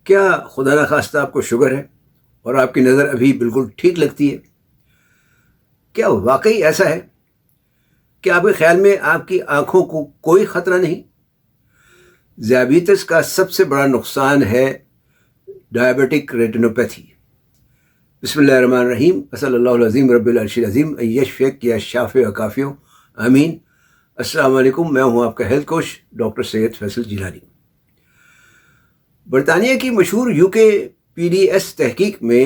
کیا خدا نخواستہ آپ کو شوگر ہے اور آپ کی نظر ابھی بالکل ٹھیک لگتی ہے؟ کیا واقعی ایسا ہے کہ آپ کے خیال میں آپ کی آنکھوں کو کوئی خطرہ نہیں؟ ذیابیطس کا سب سے بڑا نقصان ہے ڈائبٹک ریٹینوپیتھی۔ بسم اللہ الرحمن الرحیم، صلی اللہ العظیم رب العرش العظیم یشفیک یا شافع و کافیو آمین۔ السلام علیکم، میں ہوں آپ کا ہیلتھ کوچ ڈاکٹر سید فیصل جیلانی۔ برطانیہ کی مشہور UKPDS تحقیق میں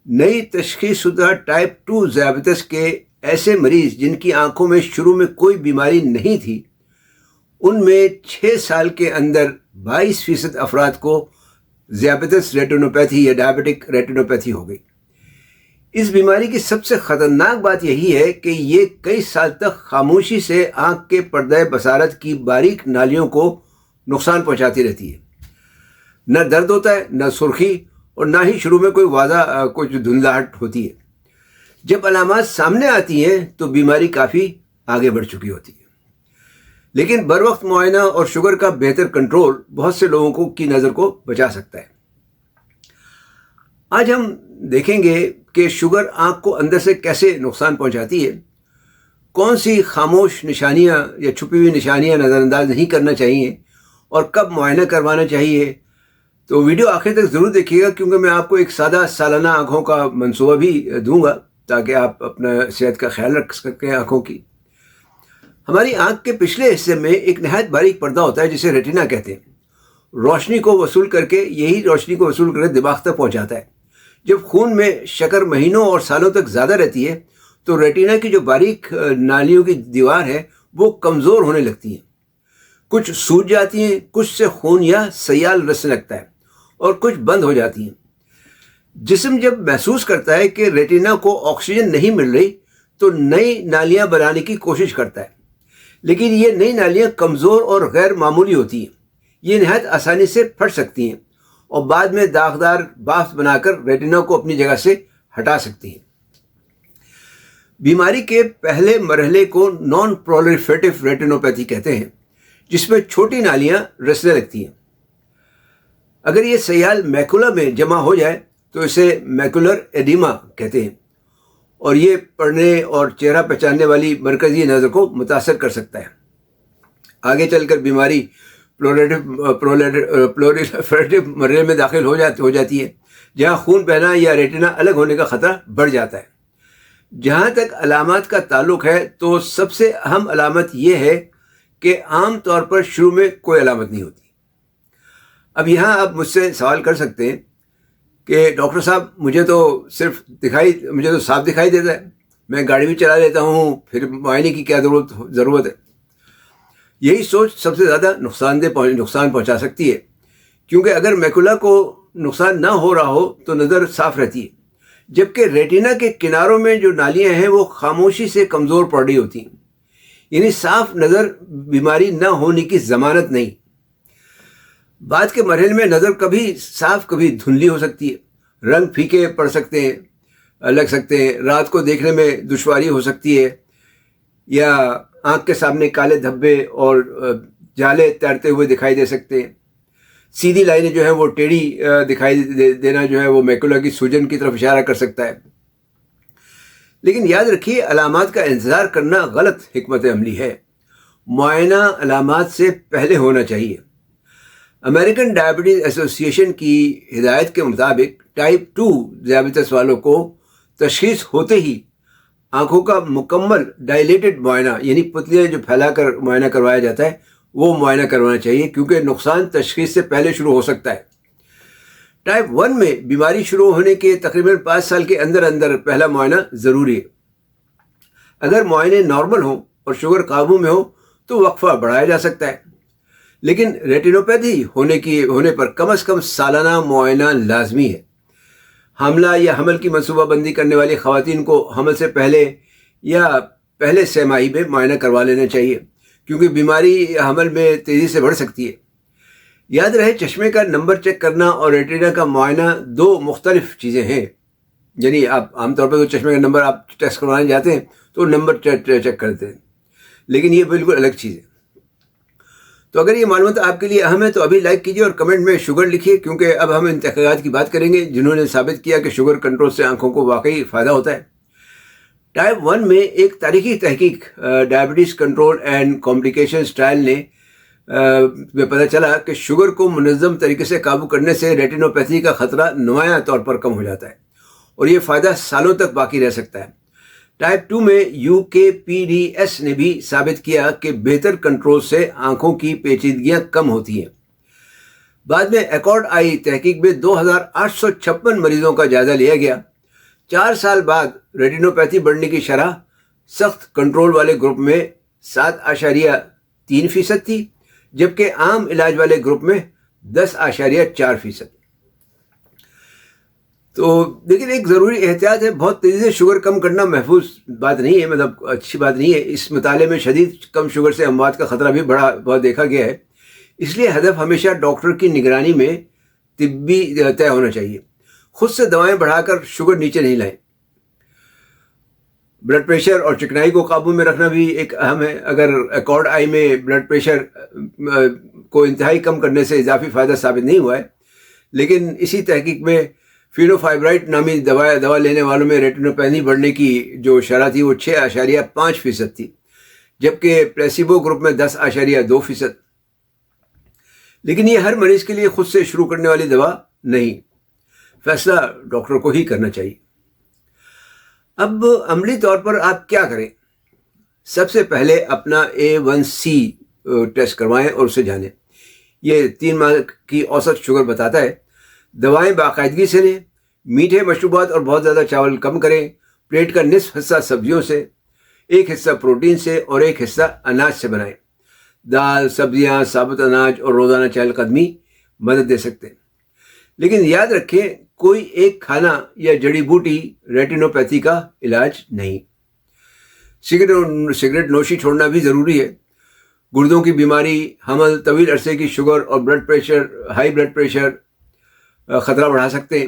نئی تشخیص شدہ ٹائپ 2 ذیابیطس کے ایسے مریض جن کی آنکھوں میں شروع میں کوئی بیماری نہیں تھی، ان میں 6 سال کے اندر 22% افراد کو ذیابیطس ریٹینوپیتھی یا ڈائبٹک ریٹینوپیتھی ہو گئی۔ اس بیماری کی سب سے خطرناک بات یہی ہے کہ یہ کئی سال تک خاموشی سے آنکھ کے پردہ بصارت کی باریک نالیوں کو نقصان پہنچاتی رہتی ہے۔ نہ درد ہوتا ہے، نہ سرخی، اور نہ ہی شروع میں کوئی واضح کچھ دھندلاہٹ ہوتی ہے۔ جب علامات سامنے آتی ہیں تو بیماری کافی آگے بڑھ چکی ہوتی ہے، لیکن بر وقت معائنہ اور شوگر کا بہتر کنٹرول بہت سے لوگوں کی نظر کو بچا سکتا ہے۔ آج ہم دیکھیں گے کہ شوگر آنکھ کو اندر سے کیسے نقصان پہنچاتی ہے، کون سی خاموش نشانیاں یا چھپی ہوئی نشانیاں نظر انداز نہیں کرنا چاہیے، اور کب معائنہ کروانا چاہیے۔ تو ویڈیو آخر تک ضرور دیکھیے گا، کیونکہ میں آپ کو ایک سادہ سالانہ آنکھوں کا منصوبہ بھی دوں گا تاکہ آپ اپنا صحت کا خیال رکھ سکیں آنکھوں کی۔ ہماری آنکھ کے پچھلے حصے میں ایک نہایت باریک پردہ ہوتا ہے جسے ریٹینا کہتے ہیں۔ روشنی کو وصول کر کے دماغ تک پہنچاتا ہے۔ جب خون میں شکر مہینوں اور سالوں تک زیادہ رہتی ہے تو ریٹینا کی جو باریک نالیوں کی دیوار ہے وہ کمزور ہونے لگتی ہیں، کچھ سوج جاتی ہیں، کچھ سے خون یا سیال رسنے لگتا ہے، اور کچھ بند ہو جاتی ہیں۔ جسم جب محسوس کرتا ہے کہ ریٹینا کو آکسیجن نہیں مل رہی تو نئی نالیاں بنانے کی کوشش کرتا ہے، لیکن یہ نئی نالیاں کمزور اور غیر معمولی ہوتی ہیں۔ یہ نہایت آسانی سے پھٹ سکتی ہیں اور بعد میں داغدار بافت بنا کر ریٹینا کو اپنی جگہ سے ہٹا سکتی ہیں۔ بیماری کے پہلے مرحلے کو نان پرولیفریٹو ریٹینوپیتھی کہتے ہیں، جس میں چھوٹی نالیاں رسنے لگتی ہیں۔ اگر یہ سیال میکولا میں جمع ہو جائے تو اسے میکولر ایڈیما کہتے ہیں، اور یہ پڑھنے اور چہرہ پہچاننے والی مرکزی نظر کو متاثر کر سکتا ہے۔ آگے چل کر بیماری پرولیفریٹو مرحلے میں داخل ہو جاتی ہے، جہاں خون بہنا یا ریٹینا الگ ہونے کا خطرہ بڑھ جاتا ہے۔ جہاں تک علامات کا تعلق ہے تو سب سے اہم علامت یہ ہے کہ عام طور پر شروع میں کوئی علامت نہیں ہوتی۔ اب یہاں آپ مجھ سے سوال کر سکتے ہیں کہ ڈاکٹر صاحب مجھے تو صاف دکھائی دیتا ہے، میں گاڑی بھی چلا لیتا ہوں، پھر معائنے کی کیا ضرورت ہے؟ یہی سوچ سب سے زیادہ نقصان پہنچا سکتی ہے، کیونکہ اگر میکولا کو نقصان نہ ہو رہا ہو تو نظر صاف رہتی ہے، جبکہ ریٹینا کے کناروں میں جو نالیاں ہیں وہ خاموشی سے کمزور پڑ رہی ہوتی ہیں۔ یعنی صاف نظر بیماری نہ ہونے کی ضمانت نہیں۔ بعد کے مرحلے میں نظر کبھی صاف کبھی دھندلی ہو سکتی ہے، رنگ پھیکے پڑ سکتے ہیں، لگ سکتے ہیں، رات کو دیکھنے میں دشواری ہو سکتی ہے، یا آنکھ کے سامنے کالے دھبے اور جالے تیرتے ہوئے دکھائی دے سکتے ہیں۔ سیدھی لائنیں جو ہیں وہ ٹیڑھی دکھائی دینا جو ہے وہ میکولا کی سوجن کی طرف اشارہ کر سکتا ہے۔ لیکن یاد رکھیے، علامات کا انتظار کرنا غلط حکمت عملی ہے۔ معائنہ علامات سے پہلے ہونا چاہیے۔ امریکن ڈائبٹیز ایسوسی ایشن کی ہدایت کے مطابق ٹائپ 2 ذیابیطس والوں کو تشخیص ہوتے ہی آنکھوں کا مکمل ڈائلیٹڈ معائنہ، یعنی پتلیاں جو پھیلا کر معائنہ کروایا جاتا ہے وہ معائنہ کروانا چاہیے، کیونکہ نقصان تشخیص سے پہلے شروع ہو سکتا ہے۔ ٹائپ 1 میں بیماری شروع ہونے کے تقریباً 5 سال کے اندر پہلا معائنہ ضروری ہے۔ اگر معائنے نارمل ہوں اور شوگر قابو میں ہو تو وقفہ بڑھایا جا سکتا ہے، لیکن ریٹینوپیتھی ہونے پر کم از کم سالانہ معائنہ لازمی ہے۔ حاملہ یا حمل کی منصوبہ بندی کرنے والی خواتین کو حمل سے پہلے یا پہلے سہ ماہی میں معائنہ کروا لینا چاہیے، کیونکہ بیماری حمل میں تیزی سے بڑھ سکتی ہے۔ یاد رہے، چشمے کا نمبر چیک کرنا اور ریٹینا کا معائنہ 2 مختلف چیزیں ہیں۔ یعنی آپ عام طور پر تو چشمے کا نمبر آپ ٹیسٹ کروانے جاتے ہیں تو نمبر چیک کرتے ہیں، لیکن یہ بالکل الگ چیز ہے۔ تو اگر یہ معلومات آپ کے لیے اہم ہے تو ابھی لائک کیجیے اور کمنٹ میں شوگر لکھیے، کیونکہ اب ہم ان تحقیقات کی بات کریں گے جنہوں نے ثابت کیا کہ شوگر کنٹرول سے آنکھوں کو واقعی فائدہ ہوتا ہے۔ ٹائپ 1 میں ایک تاریخی تحقیق diabetes control and complications trial میں پتہ چلا کہ شوگر کو منظم طریقے سے قابو کرنے سے ریٹینوپیتھی کا خطرہ نمایاں طور پر کم ہو جاتا ہے اور یہ فائدہ سالوں تک باقی رہ سکتا ہے۔ ٹائپ 2 میں UKPDS نے بھی ثابت کیا کہ بہتر کنٹرول سے آنکھوں کی پیچیدگیاں کم ہوتی ہیں۔ بعد میں ایکارڈ آئی تحقیق میں 2856 مریضوں کا جائزہ لیا گیا۔ 4 سال بعد ریٹینوپیتھی بڑھنے کی شرح سخت کنٹرول والے گروپ میں 7.3% تھی، جبکہ عام علاج والے گروپ میں 10.4%۔ تو لیکن ایک ضروری احتیاط ہے، بہت تیزی سے شوگر کم کرنا محفوظ بات نہیں ہے، مطلب اچھی بات نہیں ہے۔ اس مطالعے میں شدید کم شوگر سے اموات کا خطرہ بھی بہت دیکھا گیا ہے۔ اس لیے ہدف ہمیشہ ڈاکٹر کی نگرانی میں طبی طے ہونا چاہیے۔ خود سے دوائیں بڑھا کر شوگر نیچے نہیں لائیں۔ بلڈ پریشر اور چکنائی کو قابو میں رکھنا بھی ایک اہم ہے۔ اگر ایکارڈ آئی میں بلڈ پریشر کو انتہائی کم کرنے سے اضافی فائدہ ثابت نہیں ہوا ہے، لیکن اسی تحقیق میں فینوفائبرائٹ نامی دوا لینے والوں میں ریٹینوپیتھی بڑھنے کی جو شرح تھی وہ 6.5% تھی، جبکہ پلیسیبو گروپ میں 10.2%۔ لیکن یہ ہر مریض کے لیے خود سے شروع کرنے والی دوا نہیں، فیصلہ ڈاکٹر کو ہی کرنا چاہیے۔ اب عملی طور پر آپ کیا کریں؟ سب سے پہلے اپنا A1C ٹیسٹ کروائیں اور اسے جانیں۔ یہ 3 ماہ کی اوسط شوگر بتاتا ہے۔ دوائیں باقاعدگی سے لیں، میٹھے مشروبات اور بہت زیادہ چاول کم کریں، پلیٹ کا نصف حصہ سبزیوں سے، 1 حصہ پروٹین سے اور 1 حصہ اناج سے بنائیں۔ دال، سبزیاں، ثابت اناج اور روزانہ چہل قدمی مدد دے سکتے ہیں۔ لیکن یاد رکھیں، کوئی ایک کھانا یا جڑی بوٹی ریٹینوپیتھی کا علاج نہیں۔ سگریٹ نوشی چھوڑنا بھی ضروری ہے۔ گردوں کی بیماری، حمل، طویل عرصے کی شوگر اور ہائی بلڈ پریشر خطرہ بڑھا سکتے ہیں۔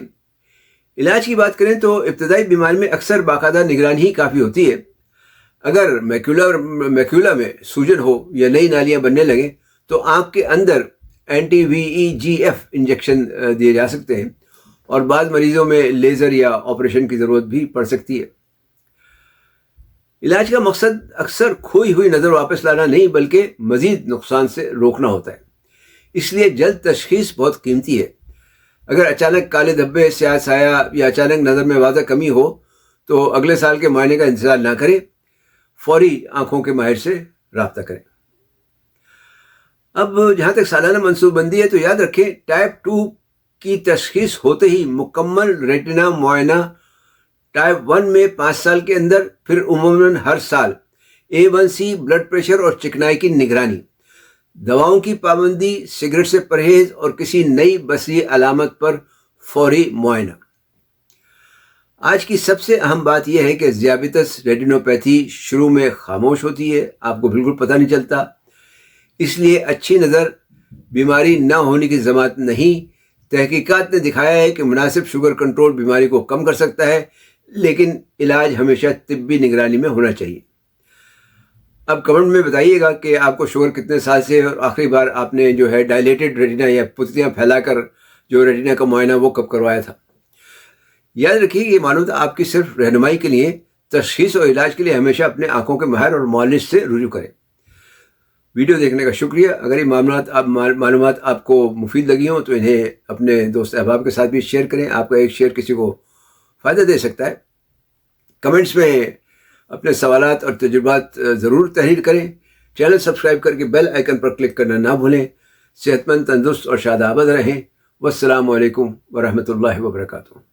علاج کی بات کریں تو ابتدائی بیماری میں اکثر باقاعدہ نگرانی ہی کافی ہوتی ہے۔ اگر میکولا میں سوجن ہو یا نئی نالیاں بننے لگیں تو آنکھ کے اندر anti-VEGF انجیکشن دیے جا سکتے ہیں، اور بعض مریضوں میں لیزر یا آپریشن کی ضرورت بھی پڑ سکتی ہے۔ علاج کا مقصد اکثر کھوئی ہوئی نظر واپس لانا نہیں، بلکہ مزید نقصان سے روکنا ہوتا ہے۔ اس لیے جلد تشخیص بہت قیمتی ہے۔ اگر اچانک کالے دھبے، سیاہ سایہ یا اچانک نظر میں واضح کمی ہو تو اگلے سال کے معائنے کا انتظار نہ کریں، فوری آنکھوں کے ماہر سے رابطہ کریں۔ اب جہاں تک سالانہ منصوبہ بندی ہے تو یاد رکھیں، ٹائپ 2 کی تشخیص ہوتے ہی مکمل ریٹنا معائنہ، ٹائپ 1 میں 5 سال کے اندر، پھر عموماً ہر سال A1C، بلڈ پریشر اور چکنائی کی نگرانی، دواؤں کی پابندی، سگریٹ سے پرہیز اور کسی نئی بصری علامت پر فوری معائنہ۔ آج کی سب سے اہم بات یہ ہے کہ ذیابیطس ریٹینوپیتھی شروع میں خاموش ہوتی ہے، آپ کو بالکل پتہ نہیں چلتا۔ اس لیے اچھی نظر بیماری نہ ہونے کی ضمانت نہیں۔ تحقیقات نے دکھایا ہے کہ مناسب شوگر کنٹرول بیماری کو کم کر سکتا ہے، لیکن علاج ہمیشہ طبی نگرانی میں ہونا چاہیے۔ اب کمنٹ میں بتائیے گا کہ آپ کو شوگر کتنے سال سے، اور آخری بار آپ نے جو ہے ڈائلیٹڈ ریٹنا یا پتلیاں پھیلا کر جو ریٹنا کا معائنہ وہ کب کروایا تھا۔ یاد رکھیے کہ یہ معلومات آپ کی صرف رہنمائی کے لیے، تشخیص اور علاج کے لیے ہمیشہ اپنے آنکھوں کے ماہر اور معالج سے رجوع کریں۔ ویڈیو دیکھنے کا شکریہ۔ اگر یہ معلومات آپ کو مفید لگی ہوں تو انہیں اپنے دوست احباب کے ساتھ بھی شیئر کریں۔ آپ کا ایک شیئر کسی کو فائدہ دے سکتا ہے۔ کمنٹس میں اپنے سوالات اور تجربات ضرور تحریر کریں۔ چینل سبسکرائب کر کے بیل آئیکن پر کلک کرنا نہ بھولیں۔ صحت مند، تندرست اور شاد آباد رہیں۔ والسلام علیکم ورحمۃ اللہ وبرکاتہ۔